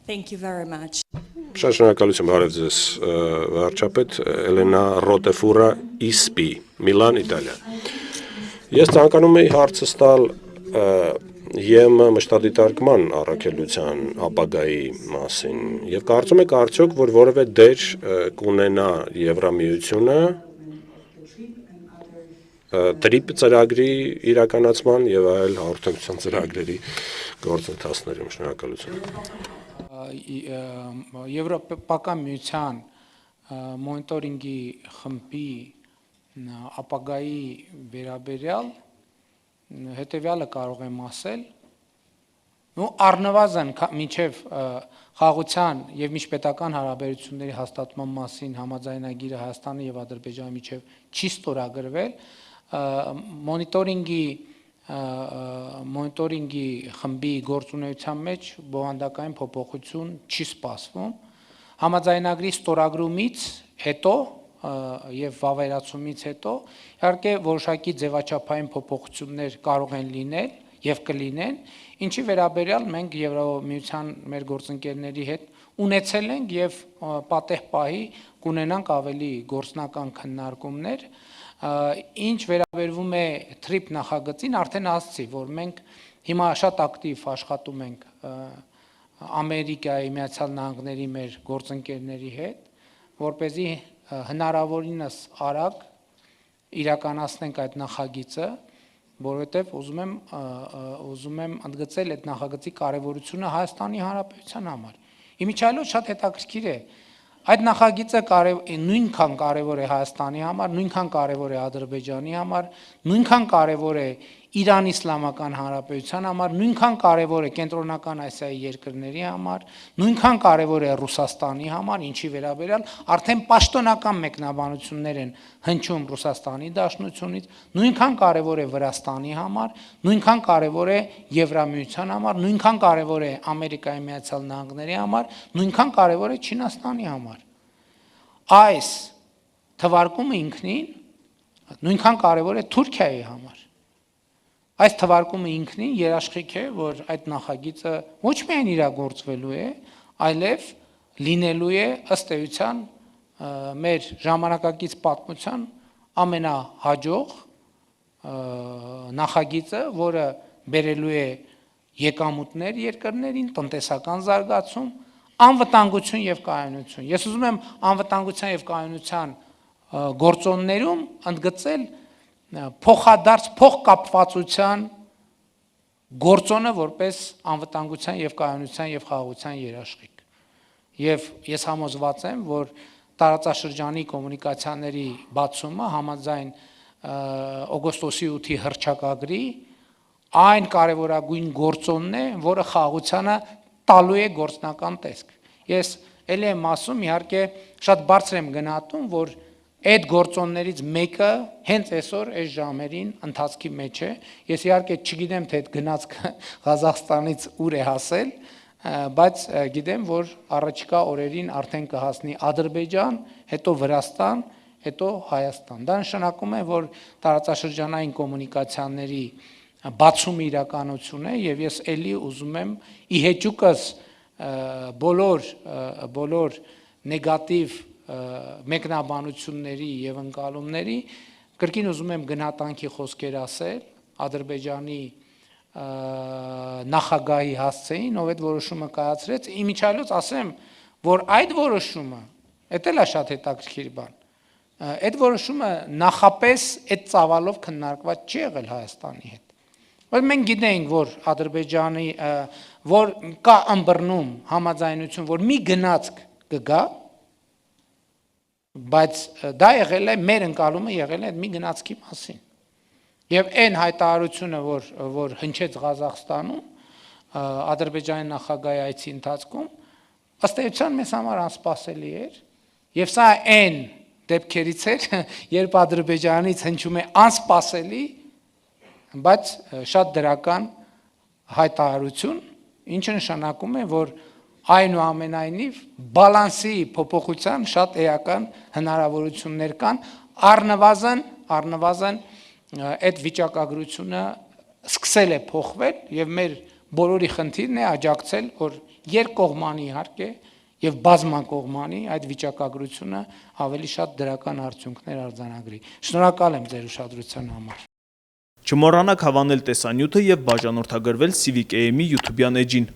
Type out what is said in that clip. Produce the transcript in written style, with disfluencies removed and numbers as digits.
Thank you very much. Շատ շնորհակալություն, բարև ձեզ, վարչապետ Էլենա Ռոտեֆուրա Իսպի, Միլան, Իտալիա։ Ես ցանկանում եի հարցը տալ ԵՄ մշտադիտարկման առաքելության ապագայի մասին եւ կարծում եք արդյոք, որ որևէ դեր կունենա Եվրամիությունը տրիպ ծրագրի իրականացման եւ այլ հաղորդակցության ծրագրերի գործընթացներում։ Շնորհակալություն։ Եվրոպական միության մոնիտորինգի խմբի ապագայի վերաբերյալ հետևյալը կարող եմ ասել, առնվազն մինչև խաղաղության եւ միջպետական հարաբերությունների հաստատման մասին համաձայնագիրը Հայաստանի եւ Ադրբեջանի միջև չի ստորագրվել, մոնիտորինգի խմբի գործունեության մեջ բովանդակային փոփոխություն չի սպասվում։ Համաձայնագրի ստորագրումից հետո եւ վավերացումից հետո իհարկե որոշակի ձևաչափային փոփոխություններ կարող են լինել եւ կլինեն, ինչի վերաբերյալ մենք Եվրամիության մեր գործընկերների հետ ունեցել ենք եւ պատեհ պահի կունենանք ավելի գործնական քննարկումներ, ինչ վերաբերվում է TRIP նախագծին, արդեն ասացի, որ մենք հիմա շատ ակտիվ աշխատում ենք Ամերիկայի Միացյալ Նահանգների մեր գործընկերների հետ, որպեսզի հնարավորինս արագ իրականացնենք այդ նախագիծը, որովհետև ուզում եմ ընդգծել այդ նախագծի կարևորությունը Հայաստանի Հանրապետության համար։ Իմիջիայլոց շատ հետաքրքիր է, այդ նախագիծը նույնքան կարևոր է Հայաստանի համար, նույնքան կարևոր է Ադրբեջանի համար, նույնքան կարևոր է Իրանի Իսլամական Հանրապետության համար, նույնքան կարևոր է Կենտրոնական Ասիայի երկրների համար, նույնքան կարևոր է Ռուսաստանի համար, ինչի վերաբերյալ արդեն պաշտոնական մեկնաբանություններ են հնչում Ռուսաստանի Դաշնությունից, նույնքան կարևոր է Վրաստանի համար, նույնքան կարևոր է Եվրամիության համար, նույնքան կարևոր է Ամերիկայի Միացյալ Նահանգների համար, նույնքան կարևոր է Չինաստանի համար։ Այս թվարկումը ինքնին նույնքան կարևոր է Թուրքիայի համար։ Այս թվարկումը ինքնին երաշխիք է, որ այդ նախագիծը ոչ միայն իրագործվելու է, այլև լինելու է ըստ էության մեր ժամանակակից պատմության ամենահաջող նախագիծը, որը բերելու է եկամուտներ երկրներին, տնտեսական զարգացում, անվտանգություն եւ կայունություն։ Ես ուզում եմ անվտանգության եւ կայունության գործոններում ընդգծել փոխադարձ փոխկապվածության գործոնը որպես անվտանգության եւ կայունության եւ խաղաղության երաշխիք։ Եվ ես համոզված եմ, որ տարածաշրջանի կոմունիկացիաների բացումը համաձայն օգոստոսի 8-ի հռչակագրի այն կարևորագույն գործոնն է, որը խաղաղությանը տալու է գործնական տեսք։ Ես ելի եմ ասում, իհարկե շատ բարձր եմ գնահատում, որ այդ գործոններից մեկը հենց այսօր այս ժամերին ընթացքի մեջ է։ Ես իհարկե չգիտեմ, թե այդ գնացքը Ղազախստանից ուր է հասել, բայց գիտեմ, որ առաջիկա օրերին արդեն կհասնի Ադրբեջան, հետո Վրաստան, հետո Հայաստան։ Դա նշանակում է, որ տարածաշրջանային կոմունիկացիաների բացումը իրականություն է, եւ ես ելի ուզում եմ ի հեճուկս բոլոր նեգատիվ մեկնաբանությունների եւ ընկալումների կրկին ուզում եմ գնահատանքի խոսքեր ասել Ադրբեջանի նախագահի հասցեին, ով այդ որոշումը կայացրեց, իմիջիայլոց ասեմ, որ այդ որոշումը, դա էլ է շատ հետաքրքիր բան, այդ որոշումը նախապես այդ ծավալով քննարկված չի եղել Հայաստանի հետ։ Բայց մենք գիտենք, որ Ադրբեջանի որ կա ըմբռնում համաձայնություն, որ մի գնացք կգա, բայց դա եղել է մեր ընկալումը եղել է մի գնացքի մասին։ Եվ այն հայտարարությունը, որ հնչեց Ղազախստանում Ադրբեջանի նախագահի այցի ընթացքում, ըստ էության մեզ համար անսպասելի էր, եւ սա այն դեպքերից էր, երբ Ադրբեջանից հնչում է անսպասելի, բայց շատ դրական հայտարարություն, ինչը նշանակում է, որ այնուամենայնիվ բալանսի փոփոխության շատ էական հնարավորություններ կան, առնվազն այդ վիճակագրությունը սկսել է փոխվել եւ մեր բոլորի խնդիրն է աջակցել, որ երկկողմանի իհարկե եւ բազմակողմանի այդ վիճակագրությունը ավելի շատ դրական արդյունքներ արձանագրի։ Շնորհակալ եմ ձեր ուշադրության համար։ Չմոռանաք հավանել տեսանյութը եւ բաժանորդագրվել Civic AM-ի YouTube-յան էջին։